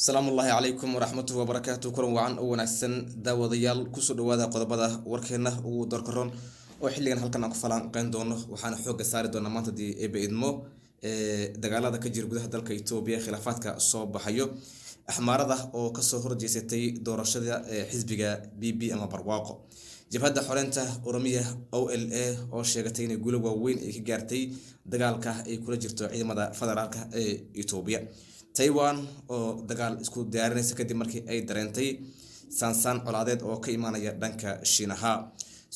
السلام الله عليكم ورحمة الله وبركاته كلهم وعن أو نحسن داوديال كسر دوادا قضبضة وركنا ودركرون وحلينا هلكنا كفلان قندونه وحنا حوج ساري دونا مانتا دي بإدمو دجالة كجير جودها دلك إثيوبيا خلافات كصوب بحيو أحمر أو كسر جيستي دور الشدة حزبها بي أما برواقه جبهة حرنته أورمية أو أو شيءتين يقولوا وين إيجارتي دجالك يكون جرتو عيد مدى فدرالك إثيوبيا تايوان oo dagaal isku diyaarinaysa kadib markii ay dareentay sansan colaadeed oo ka imaanaya dhanka Shiinaha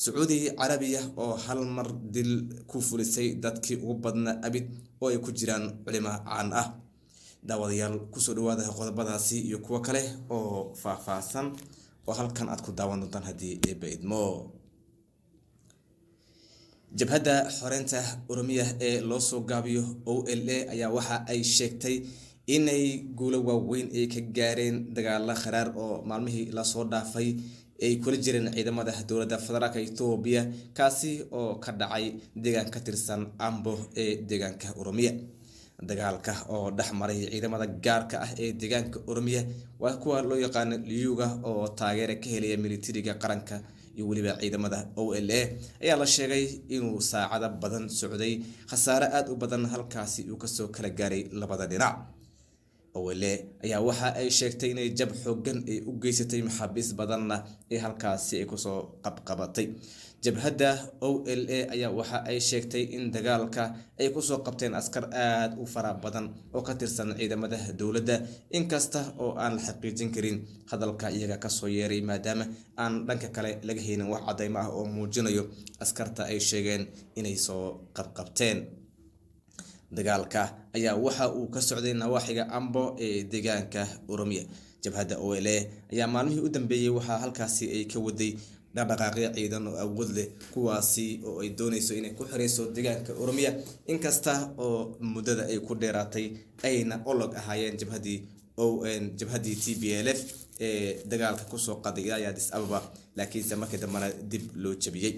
Saudi Arabia oo hal mar dil ku fulisay dadkii ugu badna abid oo ay ku jiraan culimo caan ah daawadayaal ku soo dhawaada qodobadaasi iyo kuwa kale oo faahfaahsan oo halkan aad ku daawan doontaan hadii ay baydmo jabhada xoreynta Oromiya ee loo soo gaabiyo OLA ayaa waxa ay sheegtay inay guulo waaweyn ay ka gaareen dagaal kharaar oo maalmihii la soo dhaafay ay kula jireen ciidamada dawladda federaalka Itoobiya kaasi oo ka dhacay deegaan ka tirsan Ambo ee deegaanka Oromiya dagaalka oo dhaxmaray ciidamada gaarka ah ee deegaanka Oromiya waa kuwa loo yaqaan liyuga oo taageero ka helaya militariga qaranka iyo waliba ciidamada OLA ayaa la sheegay inuu saacado badan socday khasaare aad u badan halkaasi uu ka soo kala gaaray labada dhinac OLA ayaa waxa ay sheegtay inay jab xooggan ay u geysatay maxaabiis badanna ee halkaasi ay ku soo qabqabatay jabhada OLA ayaa waxa ay sheegtay in dagaalka ay ku soo qabteen askar aad u fara badan oo ka tirsan ciidamada dawladda inkasta oo aan la xaqiijin karin hadalka iyaga ka soo yeeray maadaama aan dhanka kale laga helin wax cadeymo ah oo muujinayo askarta ay sheegeen inay soo qabqabteen dagaalka ayaa waxa uu ka socday nawaaxiga Ambo ee deegaanka Oromiya jabhada OLA ayaa maalmihii u dambeeyay waxa halkaasi ay ka waday dhaqdhaqaaqyo ciidan oo awood leh kuwaasi oo ay doonayso inay ku xireyso deegaanka Oromiya inkasta oo muddada ay ku dheeraatay ayna olog ahaayeen jabhadii TPLF ee dagaalka ku soo qaday Addis Ababa laakiin markii dambe dib loo jabiyay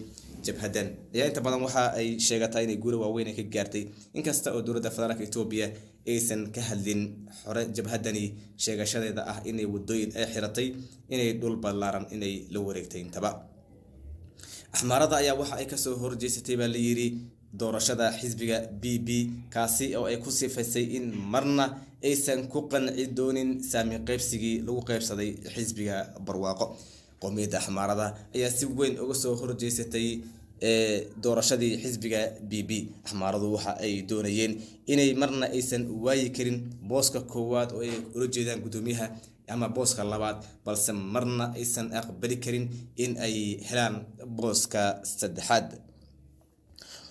jabhadan ayaa inta badan waxa ay sheegatay inay guulo waaweyn ka gaartay inkasta oo dawladda federaalka Itoobiya aysan ka hadlin hore jabhadani sheegashadeeda ah inay wadooyin ay xiratay inay dhul ballaaran inay la wareegtay intaba axmarada ayaa waxa ay ka soo horjeesatay baa la yiri doorashada xisbiga BB kaasi oo ay ku sifaysay in marna aysan ku qanci doonin saami qaybsigii lagu qaybsaday xisbiga barwaaqo qowmiyadda axmarada ayaa si weyn uga soo horjeesatay doorashadii xisbiga BB axmaradu waxa ay doonayeen inay marna aysan waayi karin booska koowaad oo ay ula jeedaan gudoomiyaha ama booska labaad balse marna aysan aqbali karin in ay helaan booska saddexaad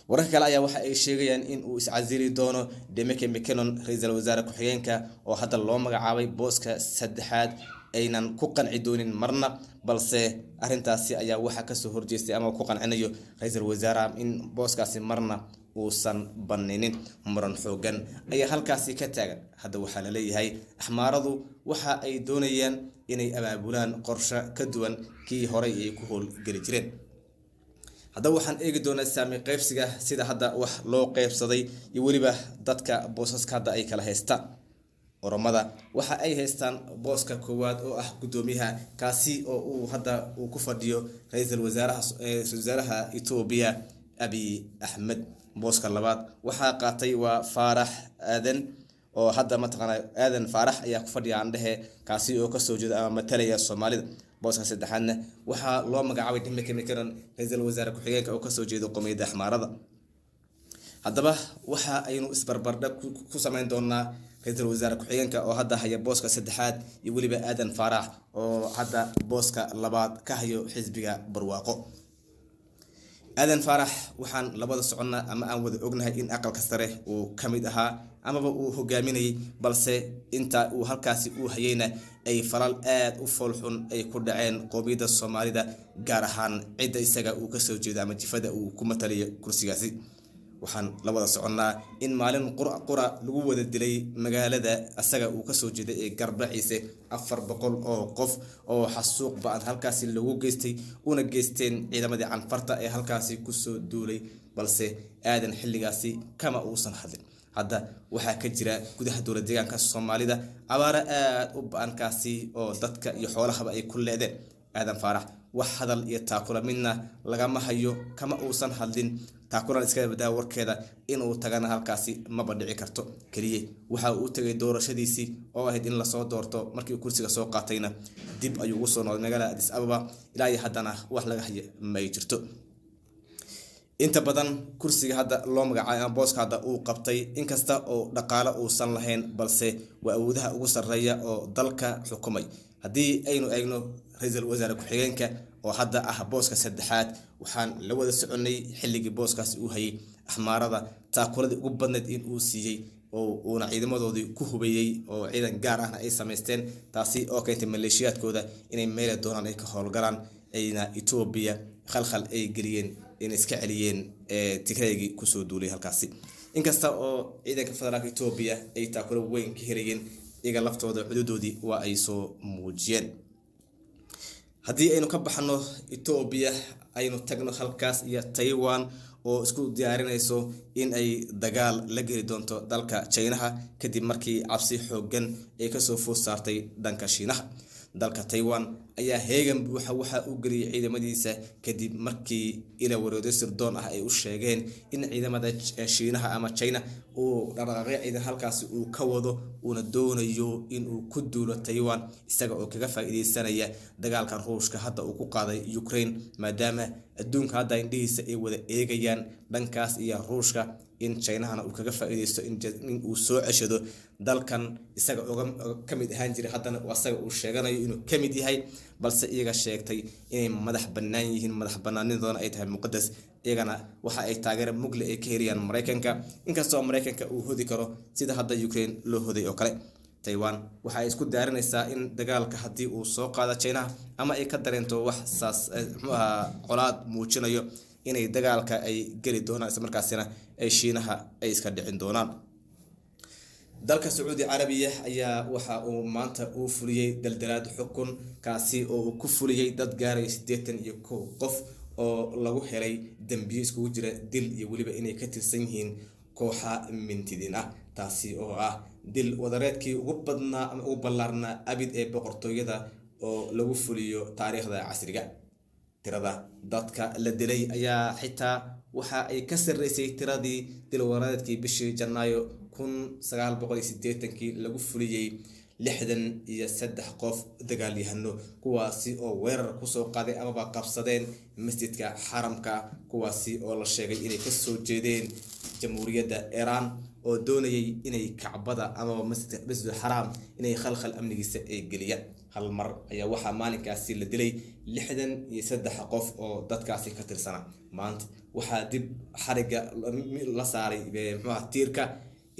wararka kale ayaa waxa ay sheegayaan in uu iscasili doono Demeke Mekonnen ra'iisul wasaare ku-xigeenka oo hadda loo magacaabay booska saddexaad aynan ku qanci doonin marna balse arintaasi ayaa waxa ka soo horjeestay ama ku qancinayo ra'iisul wasaaraha in booskaasi marna uusan baninin muran xoogan ayaa halkaasi ka taagan hadda waxa la leeyahay axmaradu waxa ay doonayaan inay abaabulaan qorshe ka duwan kii hore ay ku hool gali jireen hadda waxaan eegi doonaa saami qaybsiga sida hadda wax loo qaybsaday iyo waliba dadka boosaska hadda ay kala haystaan Oromada waxa ay haystaan booska koowaad oo ah gudoomiyaha kaasi oo uu hadda uu ku fadhiyo ra'iisul wasaaraha Itoobiya Abiy Ahmed booska labaad waxa qaatay waa Faarax Aadan oo hadda mataqaana Aadan Faarax ayaa ku fadhiya andhahe kaasi oo ka soo jeeda ama matalaya Soomaalida booska saddexaadna waxa loo magacaabay Demeke Mekonnen ra'iisul wasaare ku-xigeenka oo ka soo jeeda qowmiyadda axmarada haddaba waxa aynu isbarbardhig ku sameyn doonaa ra'iisul wasaare ku-xigeenka oo hadda haya booska saddexaad iyo waliba Aadan Faarax oo hadda booska labaad ka hayo xisbiga barwaaqo Aadan Faarax waxaan labada soconnaa ama aan wada ognahay in aqalka sare uu kamid ahaa amaba uu hogaaminayay balse inta uu halkaasi uu hayayna ay falal aad u foolxun ay ku dhaceen qowmiyadda Soomaalida gaar ahaan cidda isaga uu ka soo jeedo ama jifada uu ku matalayo kursigaasi waxaan labada soconnaa in maalin qura lagu wada dilay magaalada asaga uu ka soo jeeday ee Garbaciise 400 oo qof oo xasuuq baan halkaasi lagu geystay una geysteen ciidamadii canfarta ee halkaasi ku soo duulay balse aadan xilligaasi kama uusan hadlin hadda waxaa ka jira gudaha dowlad deegaanka Soomaalida abaara aad u ba'an kaasi oo dadka iyo xoolahaba ay ku leedeen. aadan faarax wax hadal iyo taakula midna lagama hayo, kama uusan hadlin. taakulan iska badaa warkeeda inuu tagana halkaasi maba dhici karto. kaliye waxa uu tagay doorashadiisii oo ahayd in la soo doorto. markii uu kursiga soo qaatayna dib ayuu ugu soo noqday magaalada Addis Ababa, ilaa iyo haddana wax laga hayo ma jirto. inta badan kursiga hadda loo magacaabay ama booska hadda uu qabtay inkasta oo dhaqaale uusan lahayn, balse waa awoodaha ugu sarreeya oo dalka xukumay. haddii aynu eegno ra'iisul wasaare ku-xigeenka oo hadda ah booska saddexaad, waxaan la wada soconay xilligii booskaasi uu hayay axmaarada taakuladii ugu badneed in uu siiyey oo uuna ciidamadoodii ku hubeeyey oo ciidan gaar ahna ay samaysteen, taasi oo keentay maleeshiyaadkooda inay meel doonaan ay ka howlgalaan, ayna Ethiopia khalkhal ay geliyeen in iska celiyeen Tigreegi kusoo duulay halkaasi. inkasta oo ciidanka federaalka Ethiopia ay taakula weyn ka helayeen, iyaga laftooda xuduudoodii waa ay soo muujiyeen. haddii aynu ka baxno Ethiopia aynu tagno halkaas iyo Taiwan oo isku diyaarinayso in ay dagaal la geli doonto dalka China kadib markii cabsi xooggan ay ka soo food saartay dhanka Shiinaha. dalka Taiwan ayaa heegan waxa uu geliyay ciidamadiisa kadib markii ila wareegay sirdoon ah ay u sheegeen in ciidamada Shiinaha ama China uu dhaqaaqay ciidan halkaas uu ka wado una doonayo in uu ku duulo Taiwan, isaga oo kaga faa'iideysanaya dagaalkan Ruushka hadda uu ku qaaday Ukraine, maadaama adduunka hadda indhihiisa ay wada eegayaan dhankaas iyo Ruushka in China uu kaga faa'iideysto in uu soo ceshado dalkan isaga oo kamid ahaan jiray, haddana asaga uu sheeganayo inuu kamid yahay, balse iyaga sheegtay inay madax bannaan yihiin, madax bannaanidoona ay tahay muqadas. iyagana waxa ay taageero mugle ay ka heliyaan Mareykanka, inkastoo Mareykanka uu hodi karo sida hadda Ukraine loo hoday oo kale. Taiwan waxa ay isku diyaarinaysaa in dagaalka haddii uu soo qaado China ama ay ka dareento wax saas colaad muujinayo inay dagaalka ay geli doonaan, isla markaasina ay Shiinaha ay iska dhicin doonaan. dalka Sacuudi Carabiya ayaa waxa uu maanta uu fuliyay daldalaad xukun kaasi oo uu ku fuliyay dad gaaray 81 qof oo lagu helay dambiyo iskugu jira dil iyo waliba inay ka tirsan yihiin kooxa mintidin ah, taasi oo ah dil wadareedkii ugu badnaa ama ugu ballaarnaa abid ee boqortooyada oo lagu fuliyo taariikhda casriga. tirada dadka la dilay ayaa xitaa waxa ay ka sareysay tiradii dil wadareedkii bishii Janaayo 1980 lagu fuliyay 63 qof dagaalyahano, kuwaasi oo weerar ku soo qaaday ama qabsadeen masjidka xaramka, kuwaasi oo la sheegay inay ka soo jeedeen jamhuuriyadda Iran oo doonayay inay Kacbada ama masjidul Haram inay khalkhal amnigiisa ay geliyaan. hal mar ayaa waxa maalinkaasi la dilay 63 qof oo dadkaasi ka tirsana. maanta waxa dib xariga la saaray tiirka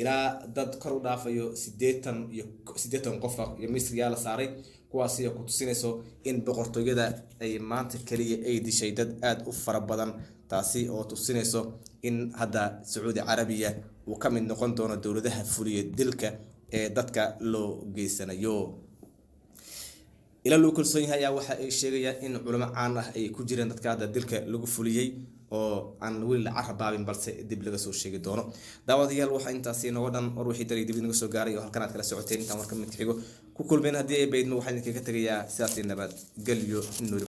ilaa dad kor u dhaafayo 80 qof iyo Misriya la saaray, kuwaasi oo ku tusinayso in boqortooyada ay maanta kaliya ay dishay dad aad u fara badan, taasi oo tusinayso in hadda Sacuudi Carabiya uu ka mid noqon doono dowladaha fuliya dilka ee dadka loo geysanayo. ila loo kalsoon yahay waxa ay sheegayaan in culimo caan ah ay ku jireen dadka hadda dilka lagu fuliyay oo aan weli la carabaabin, balse dib laga soo sheegi doono. daawadayaal waxa intaasi nooga dhan war wixii daray dib inaga soo gaaray oo halkan aad kala socoteen intaan warka mid xigo ku kulmeen haddii ay baydno waxaan idinkaga tagayaa sidaas nabad gelyo.